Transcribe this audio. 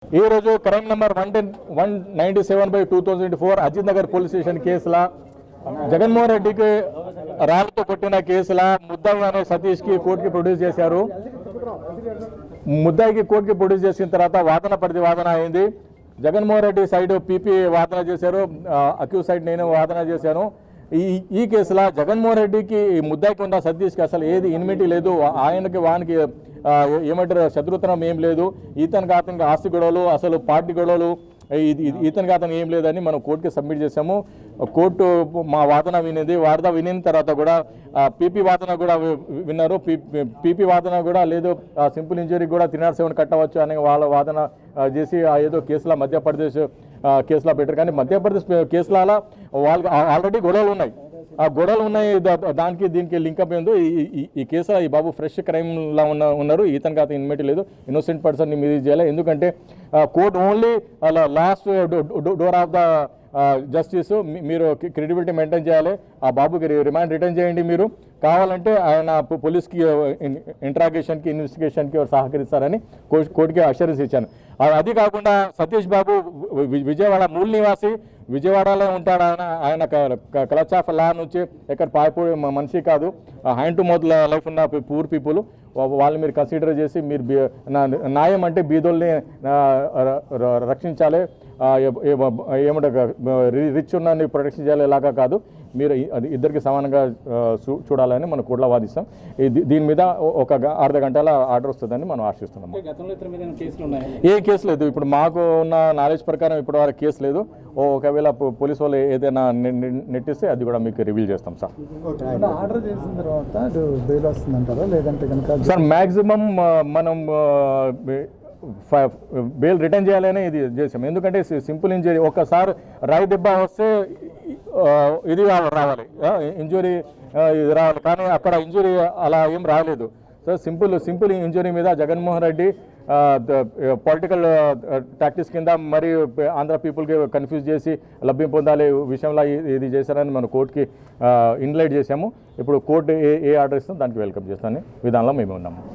ఈ రోజు crime number 197/2004 Ajit Nagar police station కేసులో జగన్మోహన్ రెడ్డికి రాళ్ళతో కొట్టిన కేసులో ముద్దాయి అనే సతీష్ కి కోర్టుకి ప్రొడ్యూస్ చేశారు. ముద్దాయికి కోర్టుకి ప్రొడ్యూస్ చేసిన తర్వాత వాదన ప్రతివాదన అయింది. జగన్మోహన్ రెడ్డి సైడ్ పీపీ వాదన చేశారు, అక్యూజ్ సైడ్ నేను వాదన చేశాను. ఈ కేసులో జగన్మోహన్ రెడ్డికి ముద్దాయికి ఉన్న సతీష్కి అసలు ఏది ఇన్మిటీ లేదు, ఆయనకి వానికి ఏమంటారు శత్రుత్వం ఏం లేదు, ఇతనికి అతనికి ఆస్తి గొడవలు అసలు పార్టీ గొడవలు ఇతనికి అతను ఏం లేదని మనం కోర్టుకి సబ్మిట్ చేసాము. కోర్టు మా వాదన వినింది. వాదన వినిన తర్వాత కూడా పీపీ వాదన కూడా విన్నారు. పీపీ వాదన కూడా లేదు, సింపుల్ ఇంజరీ కూడా 307 కట్టవచ్చు అని వాళ్ళ వాదన చేసి ఏదో కేసులో మధ్యప్రదేశ్ కేసులో పెట్టారు. కానీ మధ్యప్రదేశ్ కేసులలో వాళ్ళకి ఆల్రెడీ గొడవలు ఉన్నాయి. ఆ గొడవలు ఉన్నాయి, దానికి దీనికి లింకప్ ఏందో ఈ కేసులో ఈ బాబు ఫ్రెష్ క్రైమ్లా ఉన్నారు. ఇతనికి అతను ఇన్మిటీ లేదు, ఇన్నోసెంట్ పర్సన్ని మీరు చేయాలి. ఎందుకంటే court only last door of the justice. మీరు క్రెడిబిలిటీ మెయింటైన్ చేయాలి. ఆ బాబుకి రిమాండ్ రిటర్న్ చేయండి. మీరు కావాలంటే ఆయన పోలీస్కి ఇంట్రాగేషన్కి ఇన్వెస్టిగేషన్కి సహకరిస్తారని కోర్టుకి అష్యూరెన్స్ ఇచ్చాను. అది కాకుండా సతీష్ బాబు విజయవాడ మూల నివాసి, విజయవాడలో ఉంటాడు. ఆయన క్లచ్ ఆఫ్ లా నుంచి ఎక్కడ పారిపోయే మనిషి కాదు. హ్యాండ్ టు మౌత్ లైఫ్ ఉన్న పూర్ పీపుల్, వాళ్ళు మీరు కన్సిడర్ చేసి మీరు న్యాయం అంటే బీదోల్ని రక్షించాలి, ఏమంటారు రిచ్ ఉన్న ప్రొటెక్షన్ చేయాలి, ఇలాగా కాదు. మీరు ఇద్దరికి సమానంగా చూడాలని మనం కోర్టులో వాదిస్తాం. దీని మీద ఒక అర్ధ గంటల ఆర్డర్ వస్తుందని మనం ఆశిస్తున్నాం. ఏ కేసు లేదు, ఇప్పుడు మాకు ఉన్న నాలెడ్జ్ ప్రకారం ఇప్పటి వరకు కేసు లేదు. ఒకవేళ పోలీసు వాళ్ళు ఏదైనా నెట్టిస్తే అది కూడా మీకు రివీల్ చేస్తాం సార్. ఆర్డర్ చేసిన తర్వాత బెయిల్ వస్తుందంటారా లేదంటే కనుక సార్ మ్యాక్సిమం మనం బెయిల్ రిటర్న్ చేయాలని ఇది చేసాం. ఎందుకంటే సింపుల్ ఇంజరీ, ఒక్కసారి రాయి దెబ్బ వస్తే ఇది రావాలి, ఇంజురీ ఇది రావాలి. కానీ అక్కడ ఇంజురీ అలా ఏం రాలేదు. సో సింపుల్ ఇంజురీ మీద జగన్మోహన్ రెడ్డి పొలిటికల్ టాక్టిక్స్ కింద మరియు ఆంధ్ర పీపుల్కి కన్ఫ్యూజ్ చేసి లబ్ధి పొందాలి విషయంలో ఇది చేశారని మనం కోర్టుకి ఇన్లైట్ చేశాము. ఇప్పుడు కోర్టు ఏ ఆర్డర్ ఇస్తుందో దానికి వెల్కమ్ చేస్తానని విధానంలో మేము ఉన్నాము.